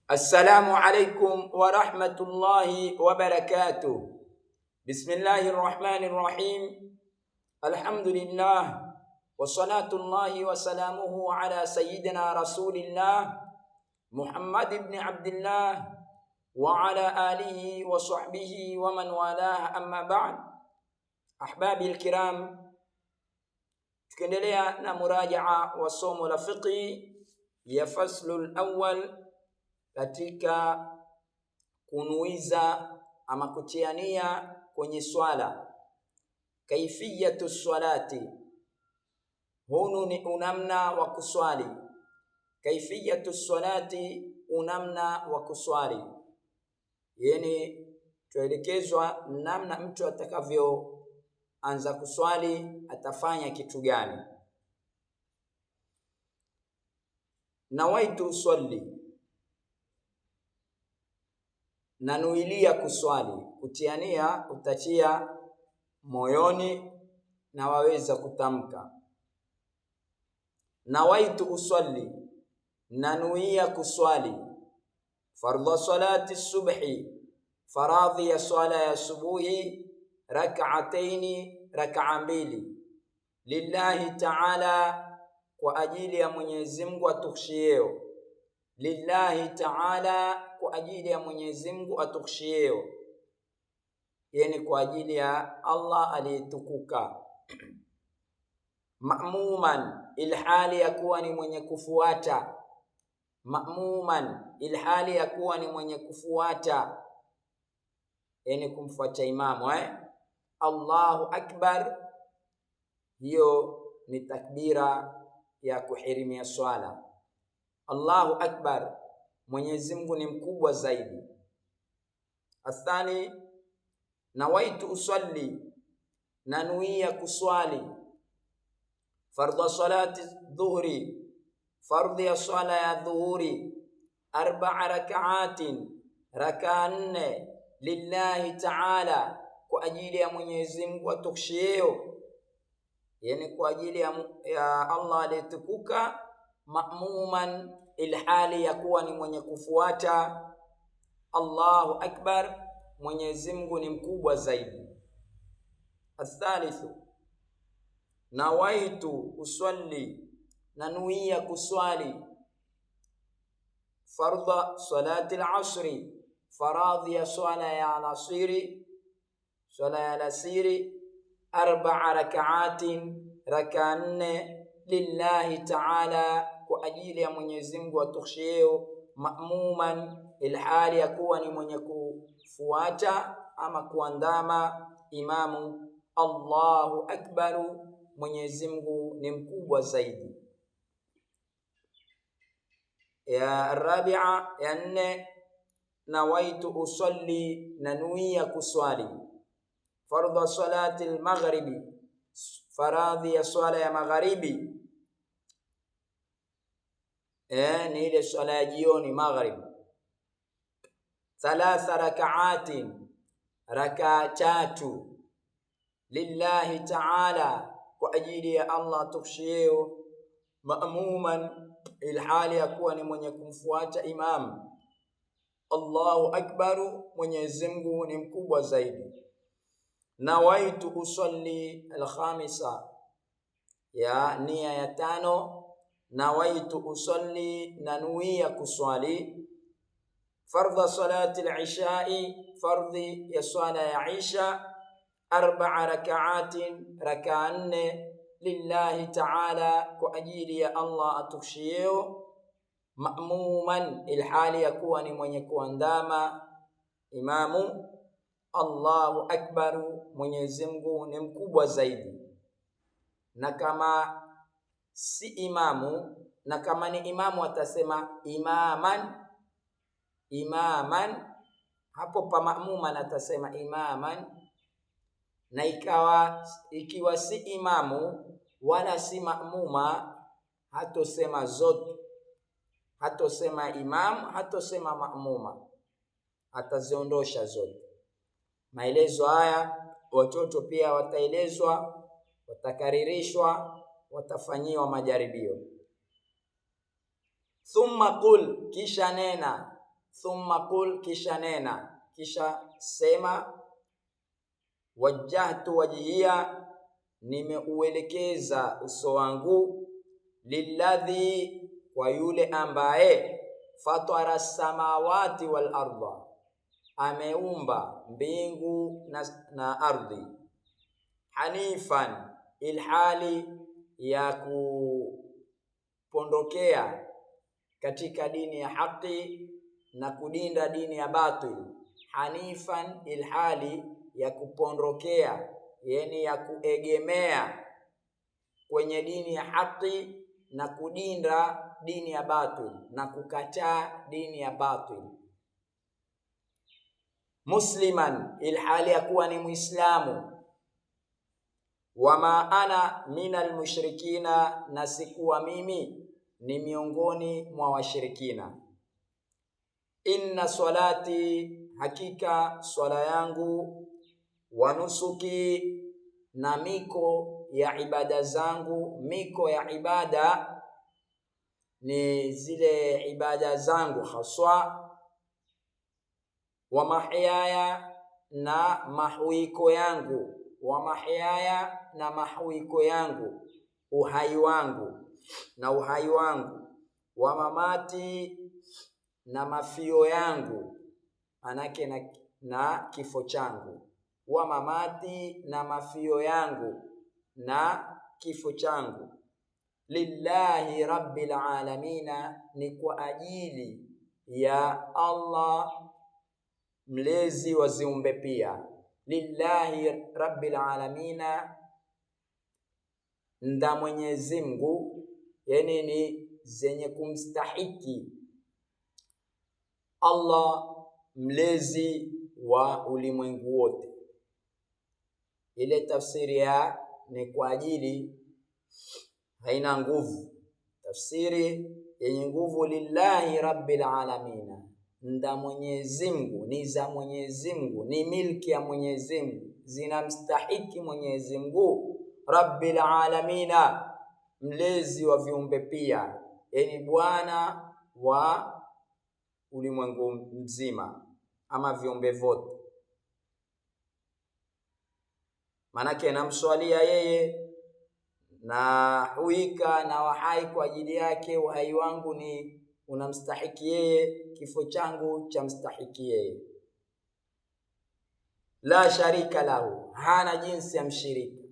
Assalamu alaikum wa rahmatullahi wa barakatuh. Bismillahir rahmanir rahim. Alhamdulillah wa salatullahi wa salamuhu ala sayyidina rasulillah Muhammad ibn Abdullah wa ala alihi wa sahbihi wa man walah, amma ba'd. Ahbabi alkiram, tukiendelea na murajaa wa somo la fiqhi ya faslul awwal katika kunuiza ama kutiania kwenye swala. Kaifiyatu salati, hunu ni unamna wa kuswali. Kaifiyatu salati, unamna wa kuswali, yani tuelekezwa namna mtu atakavyoanza kuswali, atafanya kitu gani. Nawaitu usalli, nanuilia kuswali. Kutiania utatia moyoni na waweza kutamka. Nawaitu usalli, nanuia kuswali. Fardhu salati subhi, faradhi ya swala ya subuhi. Rak'ataini, rak'a mbili. Lillahi ta'ala, kwa ajili ya Mwenyezi Mungu atukhshiyeo. Lillahi ta'ala, kwa ajili ya Mwenyezi Mungu atukhshiyeo, yani kwa ajili ya Allah aliyetukuka. Ma'muman, ilhali ya kuwa ni mwenye kufuata. Ma'muman, ilhali ya kuwa ni mwenye kufuata, yani kumfuata imamu. Allahu akbar, hiyo ni takbira ya kuhirimia swala. Allahu akbar, Mwenyezi Mungu ni mkubwa zaidi. Athani, nawaitu usalli, nanuia kuswali. Fardhu salati dhuhri, fardhi ya swala ya dhuhuri. 4 rak'atin, raka 4. Lillahi ta'ala, kwa ajili ya Mwenyezi Mungu atukhshiyeo, yani kwa ajili ya Allah aliyetukuka. Ma'muman, ilhali ya kuwa ni mwenye kufuata. Allahu akbar, Mwenyezi Mungu ni mkubwa zaidi. Athalithu, nawaitu usalli, nanuia kuswali. Fardha salati al-asri, faradhi ya swala ya alasiri. Swala ya alasiri. 4 rak'atin, raka 4. Lillahi ta'ala, kwa ajili ya Mwenyezi Mungu atukhshiyeo. Ma'muman, ilhali ya kuwa ni mwenye kufuata ama kuandama imamu. Allahu akbaru, Mwenyezi Mungu ni mkubwa zaidi. Ya rabi'a, ya 4, nawaitu usalli, nanuia kuswali. Fardhu salati al-maghribi, faradhi ya swala ya magharibi. Ni ile swala ya jioni, maghrib. 3 rak'atin, raka 3. Lillahi ta'ala, kwa ajili ya Allah tukhshiyeo. Ma'muman, ilhali ya kuwa ni mwenye kumfuata imam. Allahu akbaru, Mwenyezi Mungu ni mkubwa zaidi. Nawaitu usalli al-khamisa, ya nia ya 5. Nawaitu usalli, nanuia kuswali. Fardhu salati al-isha'i, fardhi ya swala ya isha. 4 rak'atin, raka 4. Lillahi ta'ala, kwa ajili ya Allah atukhshiyeo. Ma'muman, ilhali ya kuwa ni mwenye kuandama imamu. Allahu akbaru, Mwenyezi Mungu ni mkubwa zaidi. Na kama si imamu, na kama ni imamu atasema imaman. Imaman, hapo pa ma'muman atasema imaman. Na ikiwa si imamu wala si ma'muma, hatosema zote. Hatosema imam, hatosema ma'muma, ataziondosha zote. Maelezo haya watoto pia wataelezwa, watakaririshwa, watafanyiwa majaribio. Thumma qul, kisha nena. thumma qul, kisha nena, kisha sema, wajjahtu wajhiya, nimeuelekeza uso wangu, lilladhi, kwa yule ambaye, fatara samawati wal arda, ameumba mbingu na ardhi, hanifan, ilhali ya kupondokea katika dini ya haki na kudinda dini ya batil. Hanifan, ilhali ya kupondokea, yani ya kuegemea kwenye dini ya haki na kudinda dini ya batil na kukataa dini ya batil. Musliman, ilhali ya kuwa ni Muislamu. Wama ana minal mushrikina, na sikuwa mimi ni miongoni mwa washirikina. Inna salati, hakika swala yangu, wa nusuki, na miko ya ibada zangu. Miko ya ibada ni zile ibada zangu haswa. Wa mahyaya, na mahuiko yangu. Wa mahyaya, na mahuiko yangu, uhai wangu na uhai wangu. Wa mamati, na mafio yangu, manake na kifo changu. Wa mamati, na mafio yangu na kifo changu. Lillahi rabbil alamina, ni kwa ajili ya Allah mlezi wa ziumbe pia. Lillahi rabbil alamina, nda Mwenyezi Mungu, yani ni zenye kumstahiki Allah mlezi wa ulimwengu wote. Ile tafsiri ya ni kwa ajili haina nguvu. Tafsiri yenye nguvu, lillahi rabbil alamina, nda Mwenyezi Mungu, ni za Mwenyezi Mungu, ni milki ya Mwenyezi Mungu, zinamstahiki Mwenyezi Mungu. Rabbil alamina, mlezi wa viumbe pia, yani bwana wa ulimwengu mzima ama viumbe vote. Manake namswalia yeye na huika na wahai kwa ajili yake. Uhai wangu ni unamstahiki yeye, kifo changu cha mstahiki yeye. La sharika lahu, hana jinsi ya mshirika.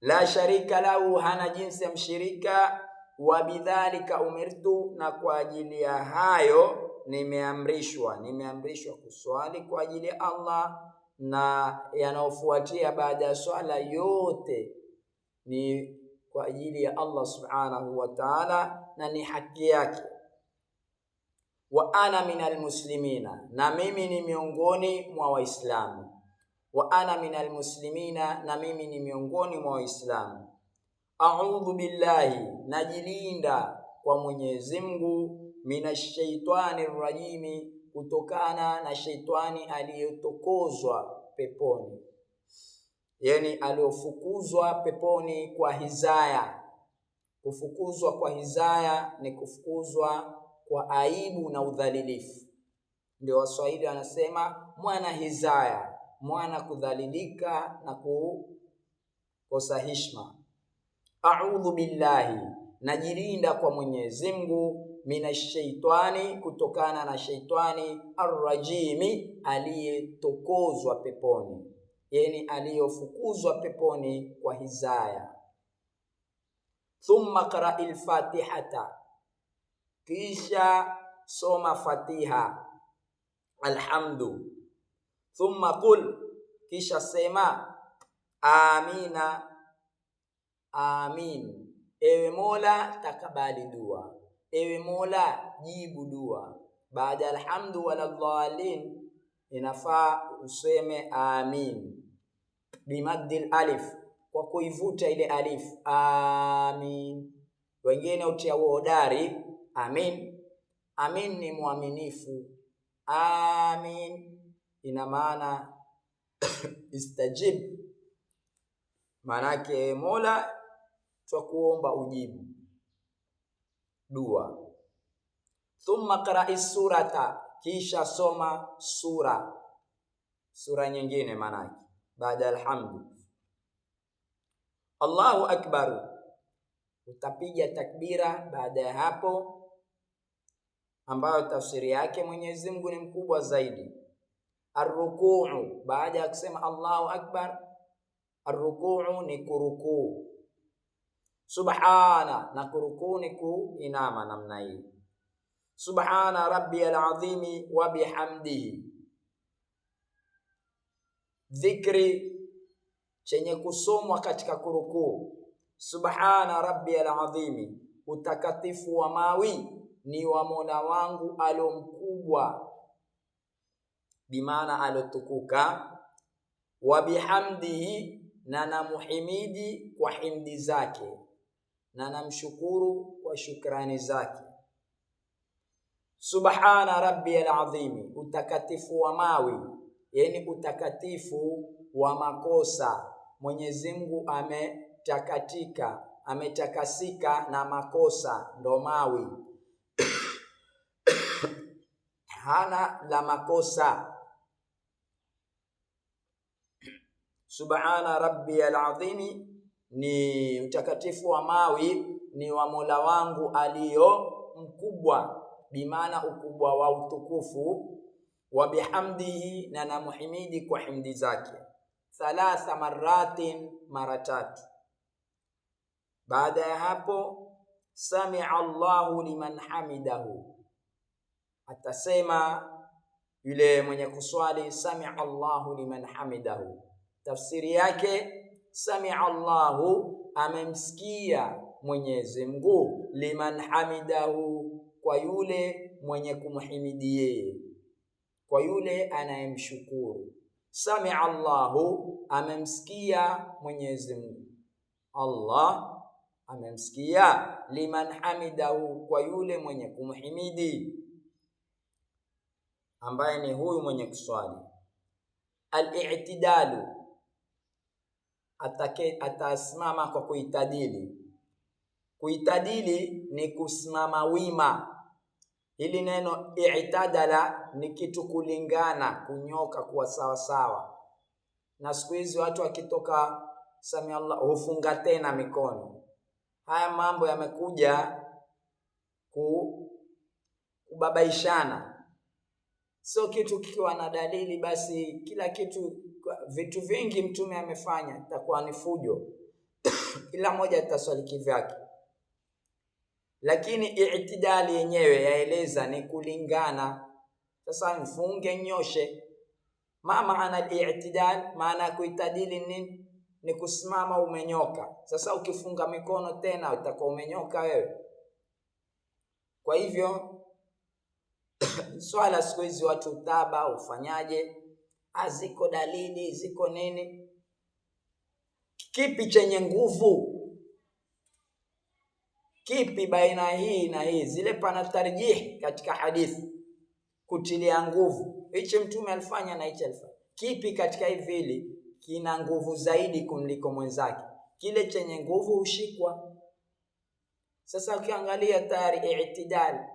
La sharika lahu, hana jinsi ya mshirika. Wa bidhalika umirtu, na kwa ajili ya hayo nimeamrishwa kuswali kwa ajili ya Allah, na yanayofuatia baada ya swala yote ni kwa ajili ya Allah subhanahu wa ta'ala, na ni haki yake. Wa ana minal muslimina, na mimi ni miongoni mwa Waislamu. Wa ana minal muslimina, na mimi ni miongoni mwa Waislamu. A'udhu billahi, najilinda kwa Mwenyezi Mungu, minash shaitani rajimi, kutokana na shaitani aliyotokozwa peponi, yani aliofukuzwa peponi kwa hizaya. Kufukuzwa kwa hizaya ni kufukuzwa kwa aibu na udhalilifu. Ndio Waswahili wanasema mwana hizaya, mwana kudhalilika na kukosa heshima. A'udhu billahi, najilinda kwa Mwenyezi Mungu, minash shaitani, kutokana na shaitani, arrajimi, aliyetokozwa peponi, yani aliyofukuzwa peponi kwa hizaya. Thumma qara'il fatihata, kisha soma Fatiha, alhamdu. Thumma qul, kisha sema amina, amin. Ewe Mola takabali dua, ewe Mola jibu dua. Baada alhamdu wala dhalin inafaa useme amin bimaddil alif, kwa kuivuta ile alif, amin. Wengine utia uhodari amin. Amin ni muaminifu. Amin ina maana istajib, manake Mola twakuomba ujibu dua. thumma qra'i surata, kisha soma sura nyingine manake baada alhamdu. Allahu akbar, utapiga takbira baada ya hapo, ambayo tafsiri yake Mwenyezi Mungu ni mkubwa zaidi. Arrukuu, baada ya kusema Allahu akbar, arrukuu ni kurukuu. Subhana, na kurukuu ni kuinama namna hii. Subhana rabbiyal azimi wa bihamdihi, dhikri chenye kusomwa katika kurukuu. Subhana rabbiyal azimi, utakatifu wa mawi ni wa Mola wangu alo mkubwa, bimaana alotukuka. Wa bihamdihi, na namuhimidi kwa himdi zake, na namshukuru kwa shukrani zake. Subhana rabbiyal azimi, utakatifu wa mawi, yani utakatifu wa makosa. Mwenyezi Mungu ametakasika na makosa, ndo mawi. Hana la makosa. Subhana rabbiyal azimi ni utakatifu wa mawi ni wa Mola wangu aliyo mkubwa, bimaana ukubwa wa utukufu. Wa bihamdihi, na namuhimidi kwa himdi zake. 3 maratin, mara 3. Baada ya hapo sami'a Allahu liman hamidahu, atasema yule mwenye kuswali sami'a Allahu liman hamidahu. Tafsiri yake sami'a Allahu, amemsikia Mwenyezi Mungu, liman hamidahu, kwa yule mwenye kumhimidi yeye, kwa yule anayemshukuru. Sami'a Allahu, amemsikia Mwenyezi Mungu, Allah amemsikia, liman hamidahu, kwa yule mwenye kumhimidi, ambaye ni huyu mwenye kuswali. Al-i'tidalu, atasimama kwa kuitadili. Kuitadili ni kusimama wima. Hili neno i'tadala ni kitu kulingana, kunyoka, kuwa sawa sawa. Na siku hizi watu wakitoka sami Allah hufunga tena mikono. Haya mambo yamekuja kubabaishana. Sio kitu kikiwa na dalili basi kila kitu, vitu vingi Mtume amefanya itakuwa ni fujo. Kila mmoja ataswali kivyake. Lakini i'tidali yenyewe yaeleza ni kulingana. Sasa mfunge nyoshe. Maana al-i'tidal, maana kuitadili nini? Ni kusimama umenyoka. Sasa ukifunga mikono tena utakuwa umenyoka wewe. Kwa hivyo swala siku hizi watu utaba ufanyaje? Aziko dalili, ziko nini? Kipi chenye nguvu? Kipi baina hii na hii? Zile pana tarjih katika hadithi, kutilia nguvu. Hichi Mtume alifanya na hichi alifanya. Kipi katika hivi kina nguvu zaidi kuliko mwenzake? Kile chenye nguvu ushikwa. Sasa ukiangalia tayari i'tidal,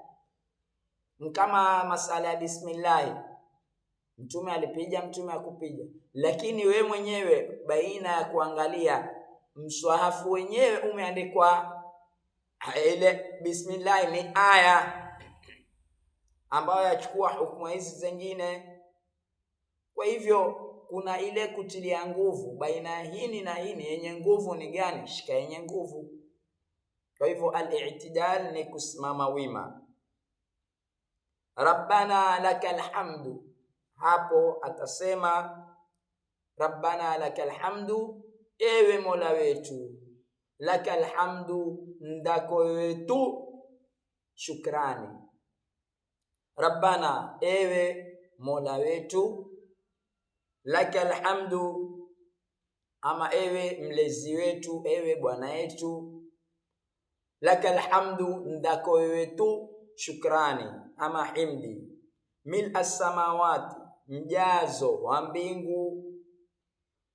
kama masala ya bismillah, Mtume alipiga, Mtume akupiga. Lakini we mwenyewe baina ya kuangalia mswahafu wenyewe umeandikwa ile bismillah ni aya ambayo yachukua hukumu hizi zingine. Kwa hivyo kuna ile kutilia nguvu baina hini na hini. Yenye nguvu ni gani? Shika yenye nguvu. Kwa hivyo al-i'tidal ni kusimama wima. Rabbana lakal hamdu, hapo atasema Rabbana lakal hamdu, ewe Mola wetu. Lakal hamdu, ndako wetu shukrani. Rabbana, ewe Mola wetu. Lakal hamdu, ama ewe mlezi wetu, ewe bwana wetu. Lakal hamdu, ndako wetu shukrani ama himdi. Mil as-samawati, mjazo wa mbingu.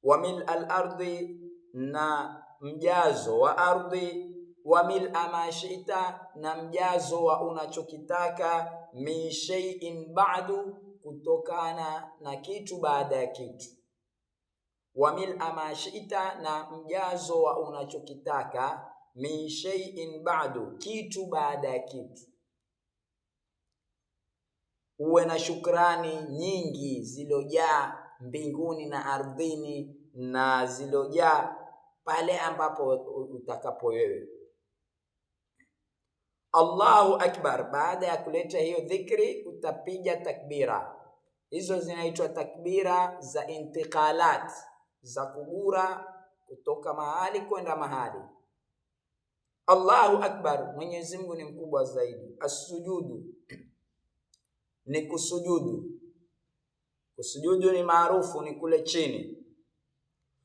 Wa mil al-ardi, na mjazo wa ardhi. wa mil'a ma shi'ta, na mjazo wa unachokitaka, min shay'in ba'du, kutokana na kitu baada ya kitu. Wa mil'a ma shi'ta, na mjazo wa unachokitaka, min shay'in ba'du, kitu baada ya kitu. Uwe na shukrani nyingi zilojaa mbinguni na ardhini na zilojaa pale ambapo utakapo wewe. Allahu akbar. Baada ya kuleta hiyo dhikri utapiga takbira. Hizo zinaitwa takbira za intiqalat, za kugura kutoka mahali kwenda mahali. Allahu akbar, Mwenyezi Mungu ni mkubwa zaidi. As-sujudu ni kusujudu. Kusujudu ni maarufu, ni kule chini.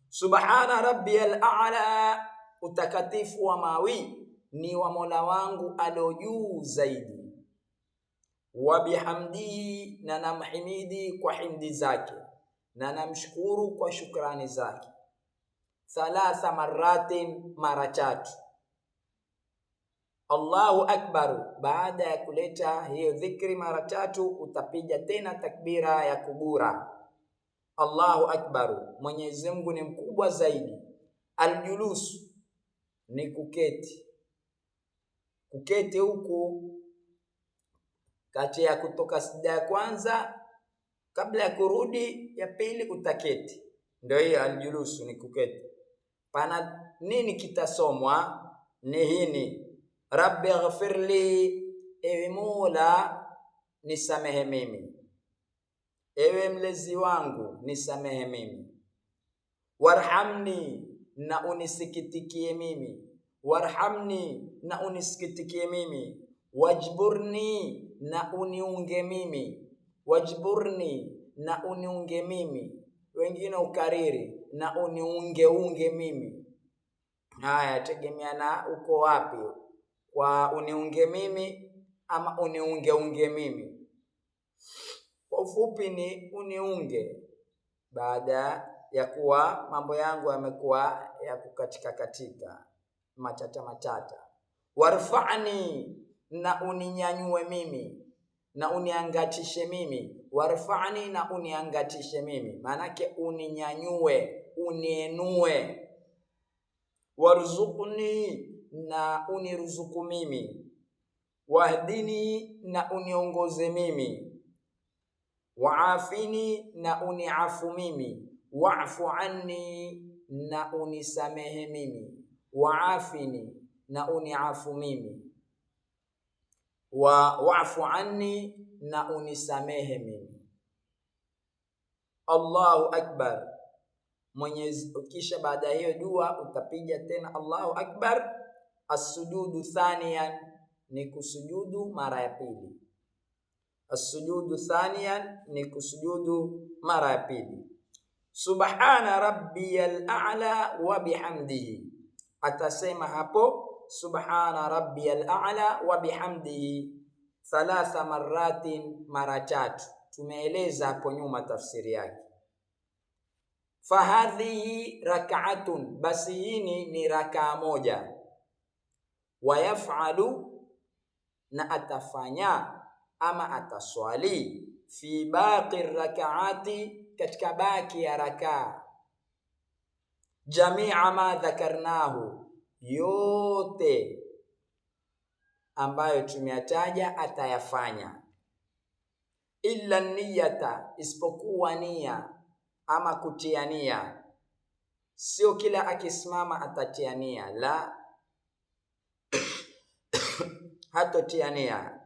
Subhana rabbiyal a'la, utakatifu wa mawi ni wa Mola wangu alio juu zaidi. Wa bihamdihi, na namhimidi kwa himdi zake, na namshukuru kwa shukrani zake. Thalatha marratin, mara tatu. Allahu akbar. Baada ya kuleta hiyo dhikri mara tatu utapiga tena takbira ya kugura. Allahu akbar, Mwenyezi Mungu ni mkubwa zaidi. Aljulus ni kuketi. Kuketi huku kati ya kutoka sijda ya kwanza kabla ya kurudi ya pili utaketi, ndio hiyo aljulus ni kuketi. Pana nini kitasomwa? Ni hini: Rabbi ghafirli, ewe Mola nisamehe mimi, ewe mlezi wangu nisamehe mimi. Warhamni, na unisikitikie mimi, warhamni, na unisikitikie mimi. Wajburni, na uniunge mimi, wajburni, na uniunge mimi. Wengine ukariri na uniunge mimi. Haya, tegemeana uko wapi, kwa uniunge mimi ama uniunge mimi. Kwa ufupi ni uniunge, baada ya kuwa mambo yangu yamekuwa ya kukatika katika matata. Warfa'ni, na uninyanyue mimi, na uniangatishe mimi. Warfa'ni, na uniangatishe mimi, maanake uninyanyue, unienue. Warzuqni, na uniruzuku mimi. Wahdini, na uniongoze mimi. Waafini, na uniafu mimi. Wa'fu anni, na unisamehe mimi. Waafini, na uniafu mimi. Wa'fu anni, na unisamehe mimi. Allahu akbar. Mwenyezi, kisha baada hiyo dua utapiga tena Allahu akbar. As-sujudu thaniyan, ni kusujudu mara ya pili. As-sujudu thaniyan, ni kusujudu mara ya pili. Subhana rabbiyal a'la wa bihamdihi, atasema hapo subhana rabbiyal a'la wa bihamdihi thalatha marratin, mara tatu. Tumeeleza hapo nyuma tafsiri yake. Fahadhihi rak'atun, basi hii ni rakaa moja. Wayaf'alu, na atafanya ama ataswali, fi baqi rak'ati, katika baki ya rakaa. Jami'a ma dhakarnahu, yote ambayo tumeyataja atayafanya. Illa niyata, isipokuwa nia ama kutia nia. Sio kila akisimama atatia nia, la hatotia nia,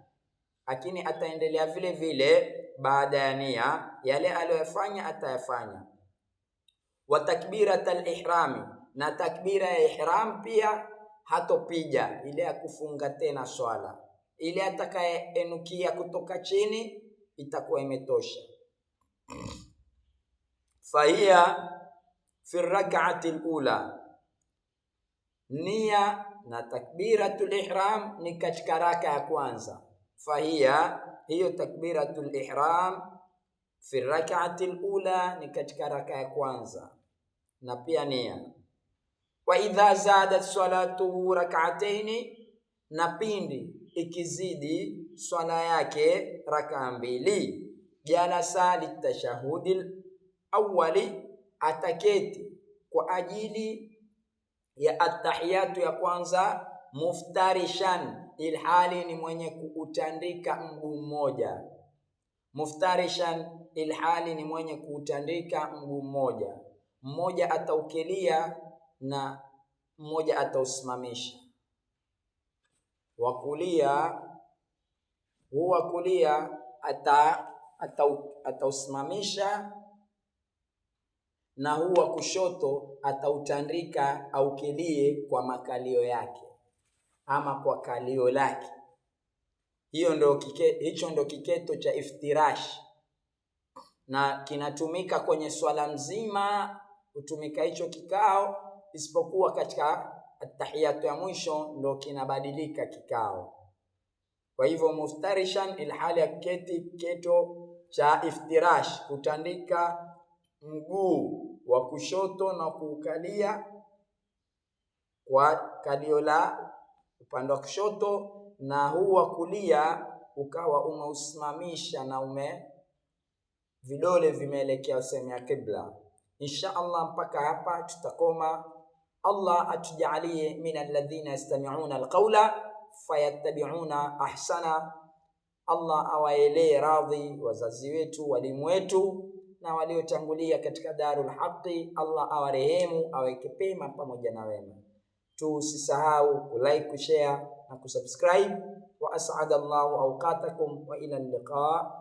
lakini ataendelea vile vile baada ya nia, yale aliyofanya atayafanya. Wa takbiratul ihrami, na takbira ya ihram pia hatopiga, ile ya kufunga tena swala. Ile atakayeenukia kutoka chini itakuwa imetosha. Fahiya fi rak'ati al-ula, nia na takbiratul ihram ni katika raka ya kwanza. Fahiya, hiyo takbiratul ihram, fi rak'ati al-ula, ni katika raka ya kwanza, na pia nia. Wa idha zadat salatuhu rak'atayn, na pindi ikizidi swala yake raka mbili, jalasa litashahudil awwali, ataketi kwa ajili ya attahiyatu ya kwanza, muftarishan, ilhali ni mwenye kuutandika mguu mmoja. Muftarishan, ilhali ni mwenye kuutandika mguu mmoja. Mmoja ataukelia na mmoja atausimamisha. Wakulia huwa kulia atausimamisha, na huwa kushoto atautandika aukelie kwa makalio yake ama kwa kalio lake. Hicho ndo kiketo cha iftirash, na kinatumika kwenye swala mzima, hutumika hicho kikao, isipokuwa katika atahiyatu ya mwisho ndo kinabadilika kikao. Kwa hivyo muftarishan, ilhali ya kiketo cha iftirash, kutandika mguu wa kushoto na kuukalia kwa kalio la upande wa kushoto, na huwa kulia ukawa umeusimamisha na vidole vimeelekea sehemu ya kibla. Insha Allah mpaka hapa tutakoma. Allah atujalie min alladhina yastami'una alqawla fayattabi'una ahsana. Allah awaelee radhi wazazi wetu, walimu wetu na waliotangulia katika darul haqi. Allah awarehemu, aweke pema pamoja na wema. Tusisahau kulike, kushare na kusubscribe. Wa as'ada Allahu awqatakum wa ila al-liqa.